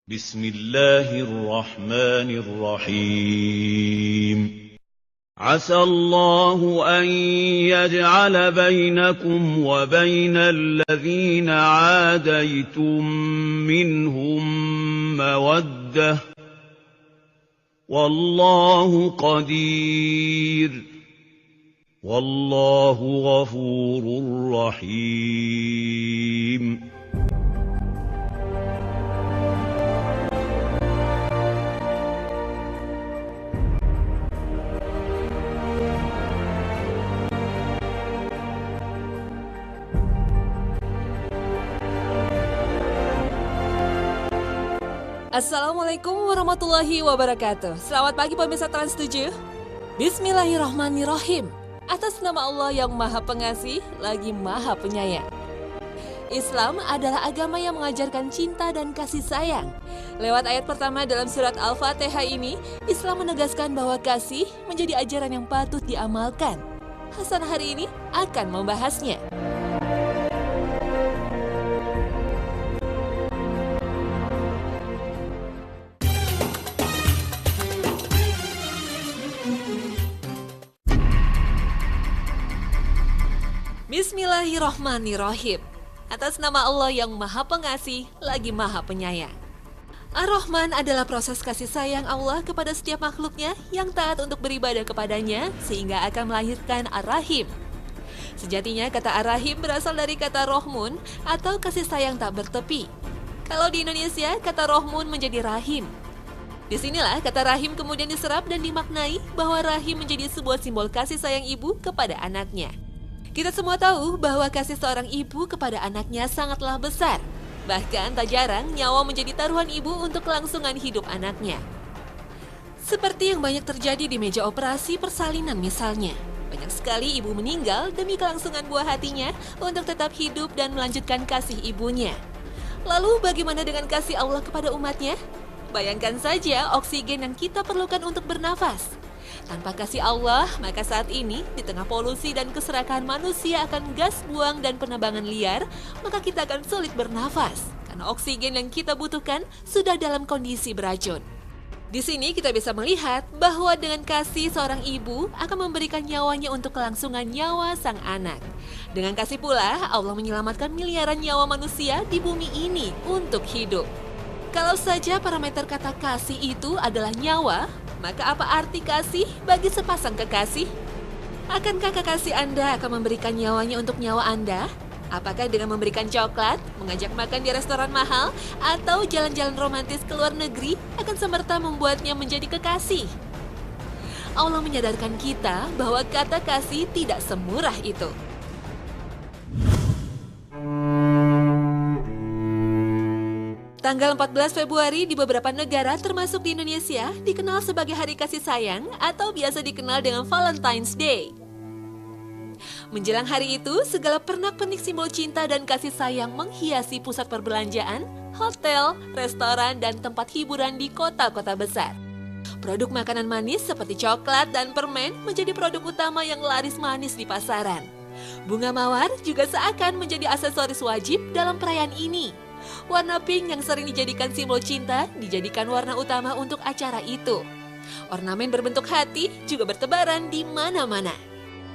بسم الله الرحمن الرحيم عسى الله أن يجعل بينكم وبين الذين عاديتم منهم مودة والله قدير والله غفور رحيم. Assalamualaikum warahmatullahi wabarakatuh. Selamat pagi pemirsa Trans 7. Bismillahirrahmanirrahim. Atas nama Allah yang Maha Pengasih lagi Maha Penyayang. Islam adalah agama yang mengajarkan cinta dan kasih sayang. Lewat ayat pertama dalam surat Al-Fatihah ini, Islam menegaskan bahwa kasih menjadi ajaran yang patut diamalkan. Hasan hari ini akan membahasnya. Bismillahirrahmanirrahim. Atas nama Allah yang Maha Pengasih lagi Maha Penyayang. Ar-Rahman adalah proses kasih sayang Allah kepada setiap makhluknya yang taat untuk beribadah kepadanya sehingga akan melahirkan Ar-Rahim. Sejatinya kata Ar-Rahim berasal dari kata Rohmun atau kasih sayang tak bertepi. Kalau di Indonesia kata Rohmun menjadi Rahim. Disinilah kata Rahim kemudian diserap dan dimaknai bahwa Rahim menjadi sebuah simbol kasih sayang ibu kepada anaknya. Kita semua tahu bahwa kasih seorang ibu kepada anaknya sangatlah besar. Bahkan tak jarang nyawa menjadi taruhan ibu untuk kelangsungan hidup anaknya. Seperti yang banyak terjadi di meja operasi persalinan misalnya. Banyak sekali ibu meninggal demi kelangsungan buah hatinya untuk tetap hidup dan melanjutkan kasih ibunya. Lalu bagaimana dengan kasih Allah kepada umatnya? Bayangkan saja oksigen yang kita perlukan untuk bernafas. Tanpa kasih Allah, maka saat ini di tengah polusi dan keserakahan manusia akan gas buang dan penebangan liar, maka kita akan sulit bernafas karena oksigen yang kita butuhkan sudah dalam kondisi beracun. Di sini kita bisa melihat bahwa dengan kasih seorang ibu akan memberikan nyawanya untuk kelangsungan nyawa sang anak. Dengan kasih pula Allah menyelamatkan miliaran nyawa manusia di bumi ini untuk hidup. Kalau saja parameter kata kasih itu adalah nyawa, maka apa arti kasih bagi sepasang kekasih? Akankah kekasih Anda akan memberikan nyawanya untuk nyawa Anda? Apakah dengan memberikan coklat, mengajak makan di restoran mahal, atau jalan-jalan romantis ke luar negeri akan semerta membuatnya menjadi kekasih? Allah menyadarkan kita bahwa kata kasih tidak semurah itu. Tanggal 14 Februari di beberapa negara termasuk di Indonesia dikenal sebagai Hari Kasih Sayang atau biasa dikenal dengan Valentine's Day. Menjelang hari itu, segala pernak-pernik simbol cinta dan kasih sayang menghiasi pusat perbelanjaan, hotel, restoran, dan tempat hiburan di kota-kota besar. Produk makanan manis seperti coklat dan permen menjadi produk utama yang laris manis di pasaran. Bunga mawar juga seakan menjadi aksesoris wajib dalam perayaan ini. Warna pink yang sering dijadikan simbol cinta dijadikan warna utama untuk acara itu. Ornamen berbentuk hati juga bertebaran di mana-mana.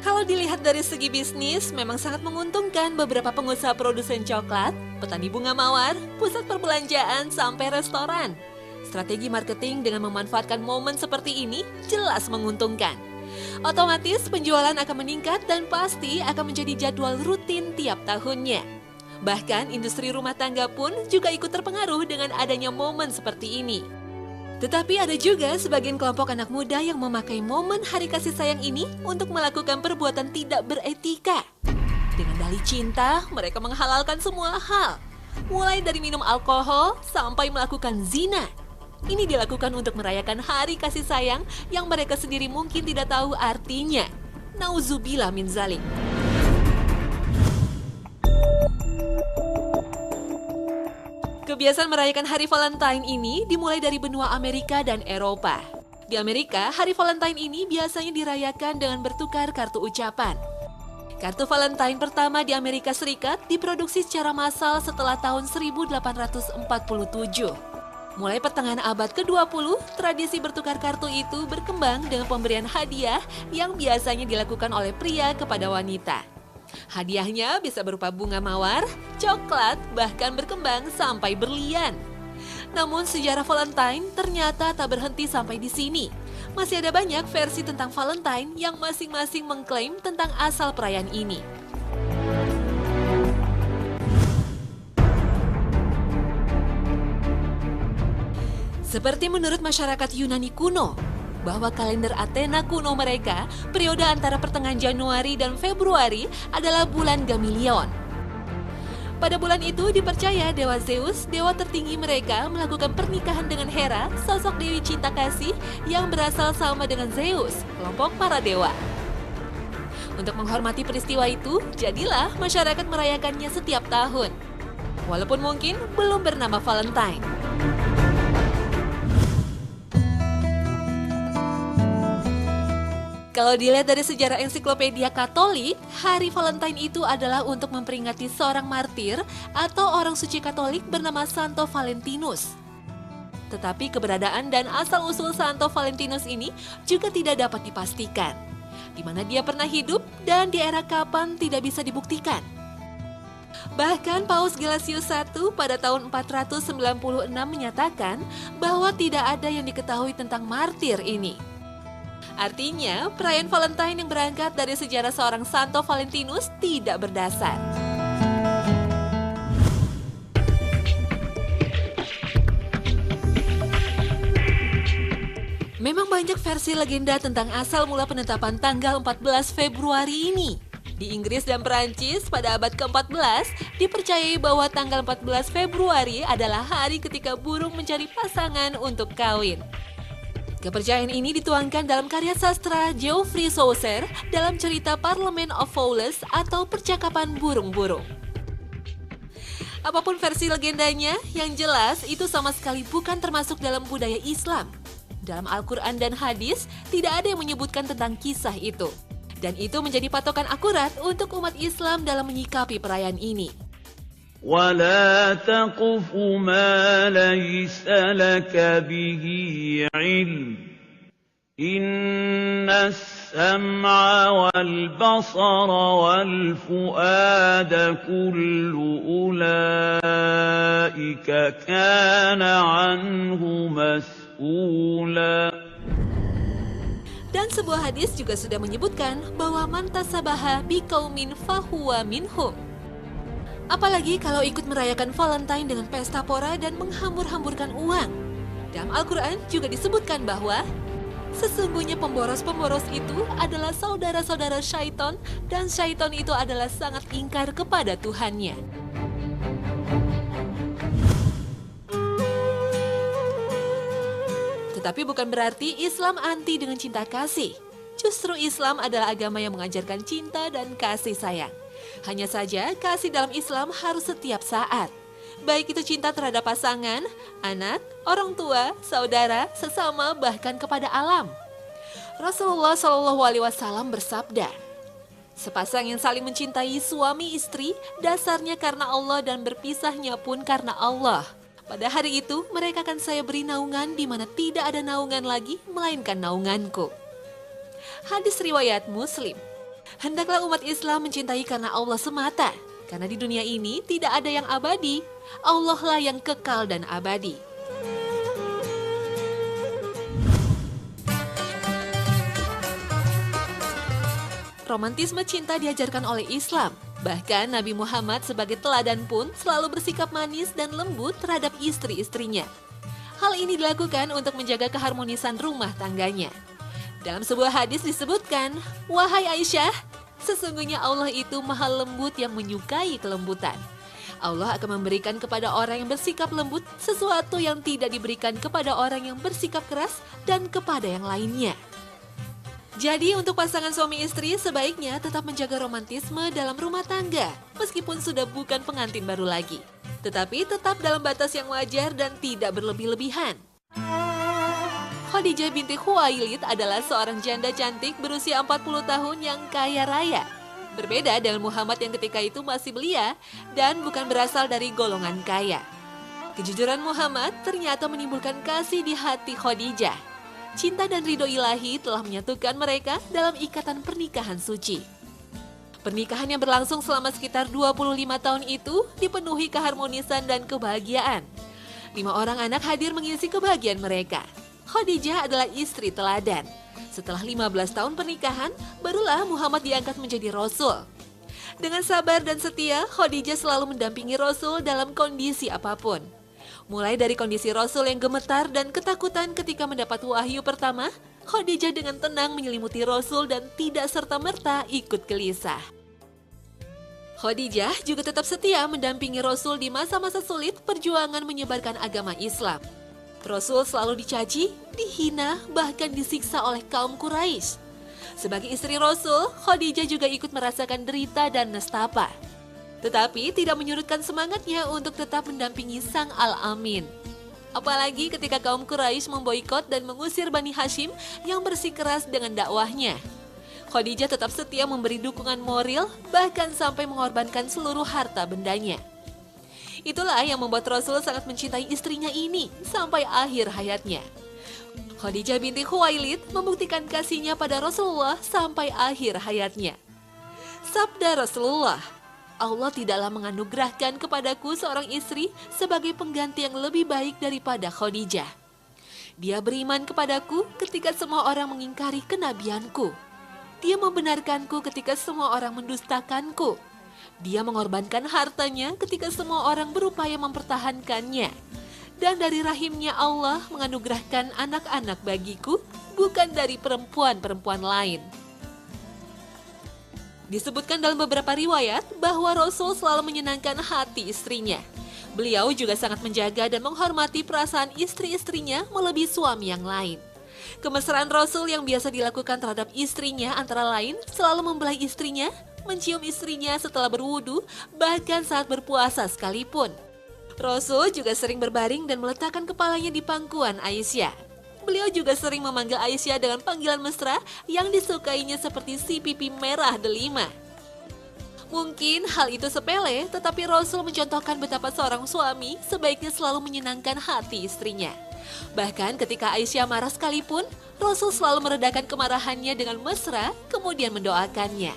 Kalau dilihat dari segi bisnis, memang sangat menguntungkan beberapa pengusaha produsen coklat, petani bunga mawar, pusat perbelanjaan, sampai restoran. Strategi marketing dengan memanfaatkan momen seperti ini jelas menguntungkan. Otomatis penjualan akan meningkat dan pasti akan menjadi jadwal rutin tiap tahunnya. Bahkan industri rumah tangga pun juga ikut terpengaruh dengan adanya momen seperti ini. Tetapi ada juga sebagian kelompok anak muda yang memakai momen Hari Kasih Sayang ini untuk melakukan perbuatan tidak beretika. Dengan dalih cinta, mereka menghalalkan semua hal. Mulai dari minum alkohol sampai melakukan zina. Ini dilakukan untuk merayakan Hari Kasih Sayang yang mereka sendiri mungkin tidak tahu artinya. Nauzubillah min zalik. Kebiasaan merayakan Hari Valentine ini dimulai dari benua Amerika dan Eropa. Di Amerika, Hari Valentine ini biasanya dirayakan dengan bertukar kartu ucapan. Kartu Valentine pertama di Amerika Serikat diproduksi secara massal setelah tahun 1847. Mulai pertengahan abad ke-20, tradisi bertukar kartu itu berkembang dengan pemberian hadiah yang biasanya dilakukan oleh pria kepada wanita. Hadiahnya bisa berupa bunga mawar, coklat, bahkan berkembang sampai berlian. Namun sejarah Valentine ternyata tak berhenti sampai di sini. Masih ada banyak versi tentang Valentine yang masing-masing mengklaim tentang asal perayaan ini. Seperti menurut masyarakat Yunani kuno, bahwa kalender Athena kuno mereka, periode antara pertengahan Januari dan Februari adalah bulan Gamilion. Pada bulan itu dipercaya Dewa Zeus, dewa tertinggi mereka, melakukan pernikahan dengan Hera, sosok dewi cinta kasih yang berasal sama dengan Zeus, kelompok para dewa. Untuk menghormati peristiwa itu, jadilah masyarakat merayakannya setiap tahun. Walaupun mungkin belum bernama Valentine. Kalau dilihat dari sejarah ensiklopedia Katolik, hari Valentine itu adalah untuk memperingati seorang martir atau orang suci Katolik bernama Santo Valentinus. Tetapi keberadaan dan asal-usul Santo Valentinus ini juga tidak dapat dipastikan. Di mana dia pernah hidup dan di era kapan tidak bisa dibuktikan. Bahkan Paus Gelasius I pada tahun 496 menyatakan bahwa tidak ada yang diketahui tentang martir ini. Artinya, perayaan Valentine yang berangkat dari sejarah seorang Santo Valentinus tidak berdasar. Memang banyak versi legenda tentang asal mula penetapan tanggal 14 Februari ini. Di Inggris dan Perancis pada abad ke-14, dipercayai bahwa tanggal 14 Februari adalah hari ketika burung mencari pasangan untuk kawin. Kepercayaan ini dituangkan dalam karya sastra Geoffrey Chaucer dalam cerita Parlement of Fowls atau Percakapan Burung-Burung. Apapun versi legendanya, yang jelas itu sama sekali bukan termasuk dalam budaya Islam. Dalam Al-Quran dan hadis, tidak ada yang menyebutkan tentang kisah itu. Dan itu menjadi patokan akurat untuk umat Islam dalam menyikapi perayaan ini. ولا تقف ما ليس لك به علم إن السمع والبصر والفؤاد كل أولئك كان عنه مسؤولا. Dan sebuah hadis juga sudah menyebutkan bahwa man tasabaha biqaumin fahuwa minhum. Apalagi kalau ikut merayakan Valentine dengan pesta pora dan menghambur-hamburkan uang. Dalam Al-Quran juga disebutkan bahwa sesungguhnya pemboros-pemboros itu adalah saudara-saudara syaitan dan syaitan itu adalah sangat ingkar kepada Tuhannya. Tetapi bukan berarti Islam anti dengan cinta kasih. Justru Islam adalah agama yang mengajarkan cinta dan kasih sayang. Hanya saja kasih dalam Islam harus setiap saat. Baik itu cinta terhadap pasangan, anak, orang tua, saudara, sesama, bahkan kepada alam. Rasulullah SAW bersabda, sepasang yang saling mencintai suami istri dasarnya karena Allah dan berpisahnya pun karena Allah. Pada hari itu mereka akan saya beri naungan di mana tidak ada naungan lagi melainkan naunganku. Hadis riwayat Muslim. Hendaklah umat Islam mencintai karena Allah semata. Karena di dunia ini tidak ada yang abadi. Allah lah yang kekal dan abadi. Romantisme cinta diajarkan oleh Islam. Bahkan Nabi Muhammad sebagai teladan pun selalu bersikap manis dan lembut terhadap istri-istrinya. Hal ini dilakukan untuk menjaga keharmonisan rumah tangganya. Dalam sebuah hadis disebutkan, wahai Aisyah, sesungguhnya Allah itu maha lembut yang menyukai kelembutan. Allah akan memberikan kepada orang yang bersikap lembut sesuatu yang tidak diberikan kepada orang yang bersikap keras dan kepada yang lainnya. Jadi untuk pasangan suami istri sebaiknya tetap menjaga romantisme dalam rumah tangga, meskipun sudah bukan pengantin baru lagi. Tetapi tetap dalam batas yang wajar dan tidak berlebih-lebihan. Khadijah binti Khuwailid adalah seorang janda cantik berusia 40 tahun yang kaya raya. Berbeda dengan Muhammad yang ketika itu masih belia dan bukan berasal dari golongan kaya. Kejujuran Muhammad ternyata menimbulkan kasih di hati Khadijah. Cinta dan ridho ilahi telah menyatukan mereka dalam ikatan pernikahan suci. Pernikahan yang berlangsung selama sekitar 25 tahun itu dipenuhi keharmonisan dan kebahagiaan. 5 orang anak hadir mengisi kebahagiaan mereka. Khadijah adalah istri teladan. Setelah 15 tahun pernikahan, barulah Muhammad diangkat menjadi Rasul. Dengan sabar dan setia, Khadijah selalu mendampingi Rasul dalam kondisi apapun. Mulai dari kondisi Rasul yang gemetar dan ketakutan ketika mendapat wahyu pertama, Khadijah dengan tenang menyelimuti Rasul dan tidak serta-merta ikut gelisah. Khadijah juga tetap setia mendampingi Rasul di masa-masa sulit perjuangan menyebarkan agama Islam. Rasul selalu dicaci, dihina, bahkan disiksa oleh kaum Quraisy. Sebagai istri Rasul, Khadijah juga ikut merasakan derita dan nestapa. Tetapi tidak menyurutkan semangatnya untuk tetap mendampingi Sang Al-Amin. Apalagi ketika kaum Quraisy memboikot dan mengusir Bani Hashim yang bersikeras dengan dakwahnya. Khadijah tetap setia memberi dukungan moral, bahkan sampai mengorbankan seluruh harta bendanya. Itulah yang membuat Rasul sangat mencintai istrinya ini sampai akhir hayatnya. Khadijah binti Khuwailid membuktikan kasihnya pada Rasulullah sampai akhir hayatnya. Sabda Rasulullah, Allah tidaklah menganugerahkan kepadaku seorang istri sebagai pengganti yang lebih baik daripada Khadijah. Dia beriman kepadaku ketika semua orang mengingkari kenabianku. Dia membenarkanku ketika semua orang mendustakanku. Dia mengorbankan hartanya ketika semua orang berupaya mempertahankannya. Dan dari rahimnya Allah menganugerahkan anak-anak bagiku, bukan dari perempuan-perempuan lain. Disebutkan dalam beberapa riwayat bahwa Rasul selalu menyenangkan hati istrinya. Beliau juga sangat menjaga dan menghormati perasaan istri-istrinya melebihi suami yang lain. Kemesraan Rasul yang biasa dilakukan terhadap istrinya antara lain selalu membelai istrinya, mencium istrinya setelah berwudu, bahkan saat berpuasa sekalipun. Rasul juga sering berbaring dan meletakkan kepalanya di pangkuan Aisyah. Beliau juga sering memanggil Aisyah dengan panggilan mesra yang disukainya seperti si pipi merah delima. Mungkin hal itu sepele, tetapi Rasul mencontohkan betapa seorang suami sebaiknya selalu menyenangkan hati istrinya. Bahkan ketika Aisyah marah sekalipun, Rasul selalu meredakan kemarahannya dengan mesra, kemudian mendoakannya.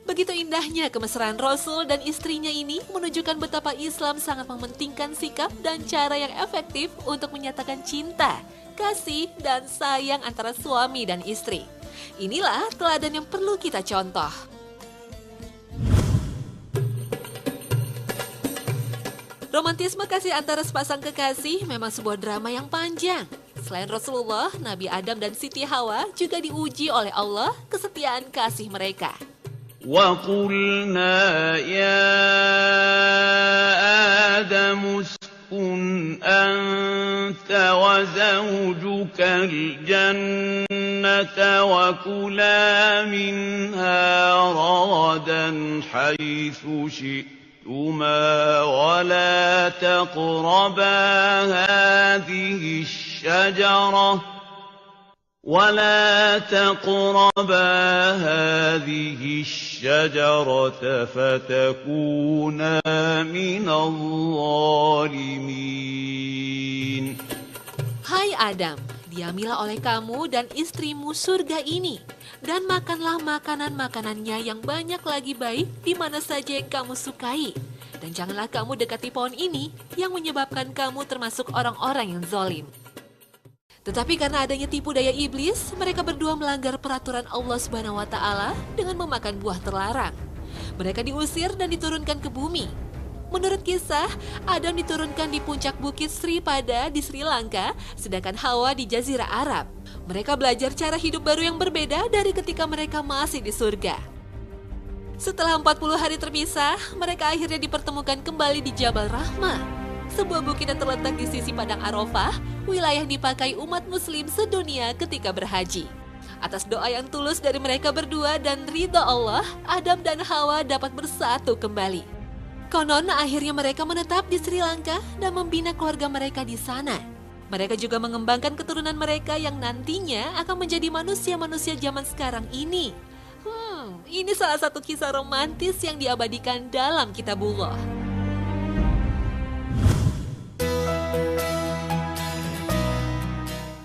Begitu indahnya kemesraan Rasul dan istrinya ini menunjukkan betapa Islam sangat mementingkan sikap dan cara yang efektif untuk menyatakan cinta, kasih, dan sayang antara suami dan istri. Inilah teladan yang perlu kita contoh. Romantisme kasih antara sepasang kekasih memang sebuah drama yang panjang. Selain Rasulullah, Nabi Adam dan Siti Hawa juga diuji oleh Allah kesetiaan kasih mereka. وَقُلْنَا يَا آدَمُ اسْكُنْ أَنْتَ وَزَوْجُكَ الْجَنَّةَ وَكُلَا مِنْهَا رَغَدًا حَيْثُ شِئْتُمَا وَلَا تَقْرَبَا هذه الشجرة فتكونا من الظالمين. Hai Adam, diamilah oleh kamu dan istrimu surga ini, dan makanlah makanan-makanannya yang banyak lagi baik di mana saja yang kamu sukai. Dan janganlah kamu dekati pohon ini yang menyebabkan kamu termasuk orang-orang yang zalim. Tetapi karena adanya tipu daya iblis, mereka berdua melanggar peraturan Allah Subhanahu wa Ta'ala dengan memakan buah terlarang. Mereka diusir dan diturunkan ke bumi. Menurut kisah, Adam diturunkan di puncak bukit Sri Pada di Sri Lanka, sedangkan Hawa di Jazirah Arab. Mereka belajar cara hidup baru yang berbeda dari ketika mereka masih di surga. Setelah 40 hari terpisah, mereka akhirnya dipertemukan kembali di Jabal Rahmah, sebuah bukit yang terletak di sisi padang Arafah, wilayah yang dipakai umat muslim sedunia ketika berhaji. Atas doa yang tulus dari mereka berdua dan ridha Allah, Adam dan Hawa dapat bersatu kembali. Konon akhirnya mereka menetap di Sri Lanka dan membina keluarga mereka di sana. Mereka juga mengembangkan keturunan mereka yang nantinya akan menjadi manusia-manusia zaman sekarang ini. Ini salah satu kisah romantis yang diabadikan dalam Kitabullah.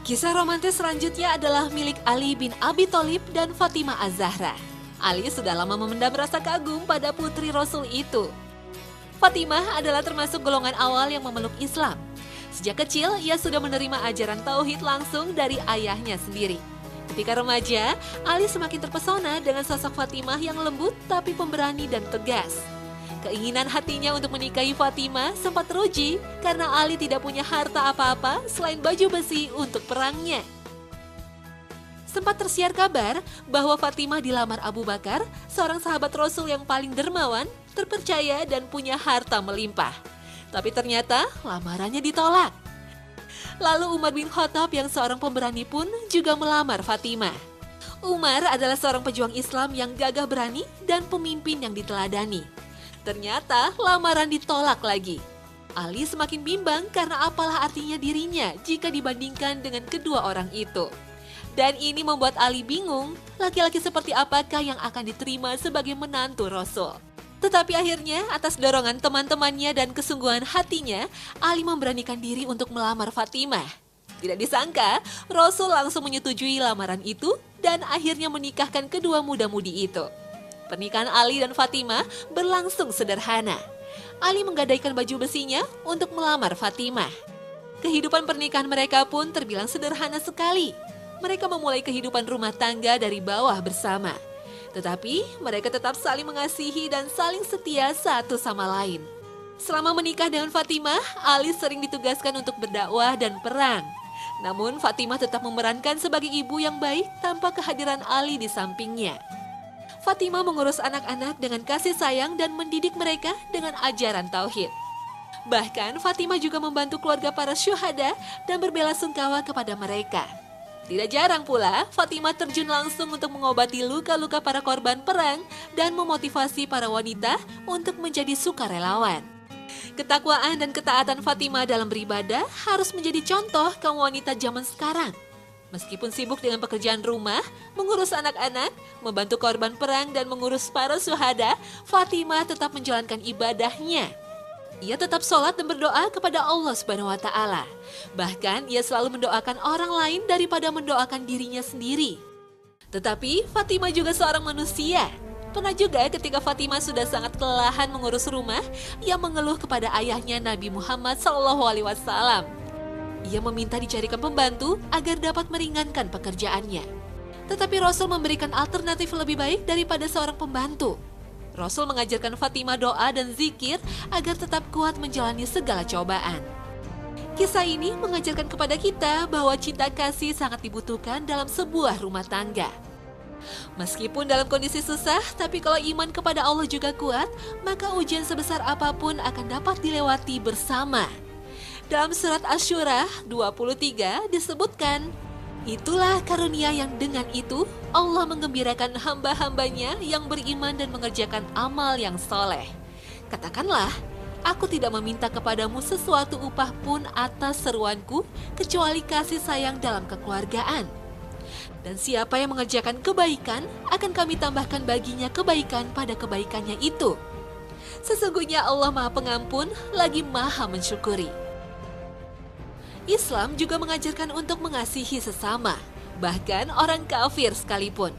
Kisah romantis selanjutnya adalah milik Ali bin Abi Thalib dan Fatimah Az-Zahra. Ali sudah lama memendam rasa kagum pada putri Rasul itu. Fatimah adalah termasuk golongan awal yang memeluk Islam. Sejak kecil, ia sudah menerima ajaran tauhid langsung dari ayahnya sendiri. Ketika remaja, Ali semakin terpesona dengan sosok Fatimah yang lembut tapi pemberani dan tegas. Keinginan hatinya untuk menikahi Fatimah sempat teruji karena Ali tidak punya harta apa-apa selain baju besi untuk perangnya. Sempat tersiar kabar bahwa Fatimah dilamar Abu Bakar, seorang sahabat Rasul yang paling dermawan, terpercaya dan punya harta melimpah. Tapi ternyata lamarannya ditolak. Lalu Umar bin Khattab yang seorang pemberani pun juga melamar Fatimah. Umar adalah seorang pejuang Islam yang gagah berani dan pemimpin yang diteladani. Ternyata lamaran ditolak lagi. Ali semakin bimbang karena apalah artinya dirinya jika dibandingkan dengan kedua orang itu. Dan ini membuat Ali bingung, laki-laki seperti apakah yang akan diterima sebagai menantu Rasul. Tetapi akhirnya atas dorongan teman-temannya dan kesungguhan hatinya, Ali memberanikan diri untuk melamar Fatimah. Tidak disangka, Rasul langsung menyetujui lamaran itu dan akhirnya menikahkan kedua muda-mudi itu. Pernikahan Ali dan Fatimah berlangsung sederhana. Ali menggadaikan baju besinya untuk melamar Fatimah. Kehidupan pernikahan mereka pun terbilang sederhana sekali. Mereka memulai kehidupan rumah tangga dari bawah bersama. Tetapi mereka tetap saling mengasihi dan saling setia satu sama lain. Selama menikah dengan Fatimah, Ali sering ditugaskan untuk berdakwah dan perang. Namun Fatimah tetap memerankan sebagai ibu yang baik tanpa kehadiran Ali di sampingnya. Fatimah mengurus anak-anak dengan kasih sayang dan mendidik mereka dengan ajaran tauhid. Bahkan Fatimah juga membantu keluarga para syuhada dan berbelasungkawa kepada mereka. Tidak jarang pula Fatimah terjun langsung untuk mengobati luka-luka para korban perang dan memotivasi para wanita untuk menjadi sukarelawan. Ketakwaan dan ketaatan Fatimah dalam beribadah harus menjadi contoh kaum wanita zaman sekarang. Meskipun sibuk dengan pekerjaan rumah, mengurus anak-anak, membantu korban perang dan mengurus para syuhada, Fatimah tetap menjalankan ibadahnya. Ia tetap sholat dan berdoa kepada Allah Subhanahu wa Ta'ala. Bahkan ia selalu mendoakan orang lain daripada mendoakan dirinya sendiri. Tetapi Fatimah juga seorang manusia. Pernah juga ketika Fatimah sudah sangat kelelahan mengurus rumah, ia mengeluh kepada ayahnya Nabi Muhammad SAW. Ia meminta dicarikan pembantu agar dapat meringankan pekerjaannya. Tetapi Rasul memberikan alternatif lebih baik daripada seorang pembantu. Rasul mengajarkan Fatimah doa dan zikir agar tetap kuat menjalani segala cobaan. Kisah ini mengajarkan kepada kita bahwa cinta kasih sangat dibutuhkan dalam sebuah rumah tangga. Meskipun dalam kondisi susah, tapi kalau iman kepada Allah juga kuat, maka ujian sebesar apapun akan dapat dilewati bersama. Dalam surat Asy-Syura 23 disebutkan, itulah karunia yang dengan itu Allah menggembirakan hamba-hambanya yang beriman dan mengerjakan amal yang soleh. Katakanlah, aku tidak meminta kepadamu sesuatu upah pun atas seruanku kecuali kasih sayang dalam kekeluargaan. Dan siapa yang mengerjakan kebaikan akan kami tambahkan baginya kebaikan pada kebaikannya itu. Sesungguhnya Allah Maha Pengampun lagi Maha Mensyukuri. Islam juga mengajarkan untuk mengasihi sesama, bahkan orang kafir sekalipun.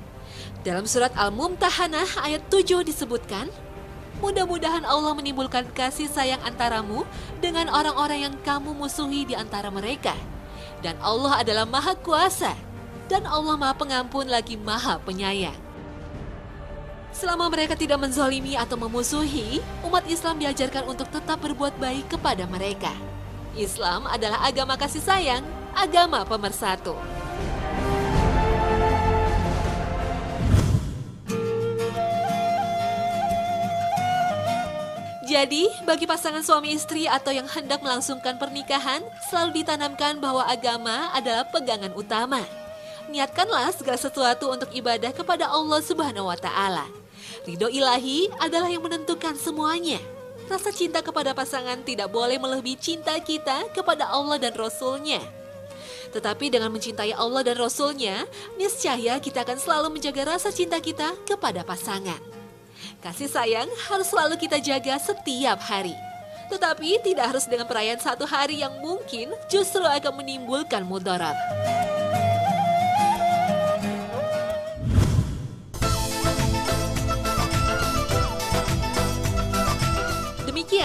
Dalam surat Al-Mumtahanah ayat 7 disebutkan, mudah-mudahan Allah menimbulkan kasih sayang antaramu dengan orang-orang yang kamu musuhi di antara mereka. Dan Allah adalah Maha Kuasa, dan Allah Maha Pengampun lagi Maha Penyayang. Selama mereka tidak menzalimi atau memusuhi, umat Islam diajarkan untuk tetap berbuat baik kepada mereka. Islam adalah agama kasih sayang, agama pemersatu. Jadi, bagi pasangan suami istri atau yang hendak melangsungkan pernikahan, selalu ditanamkan bahwa agama adalah pegangan utama. Niatkanlah segala sesuatu untuk ibadah kepada Allah Subhanahu wa Ta'ala. Ridho ilahi adalah yang menentukan semuanya. Rasa cinta kepada pasangan tidak boleh melebihi cinta kita kepada Allah dan Rasul-Nya. Tetapi dengan mencintai Allah dan Rasul-Nya, niscaya kita akan selalu menjaga rasa cinta kita kepada pasangan. Kasih sayang harus selalu kita jaga setiap hari. Tetapi tidak harus dengan perayaan satu hari yang mungkin justru akan menimbulkan mudarat.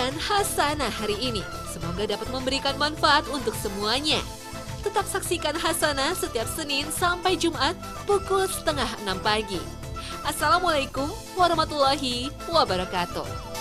Sekian Hasanah hari ini. Semoga dapat memberikan manfaat untuk semuanya. Tetap saksikan Hasanah setiap Senin sampai Jumat pukul 5:30 pagi. Assalamualaikum warahmatullahi wabarakatuh.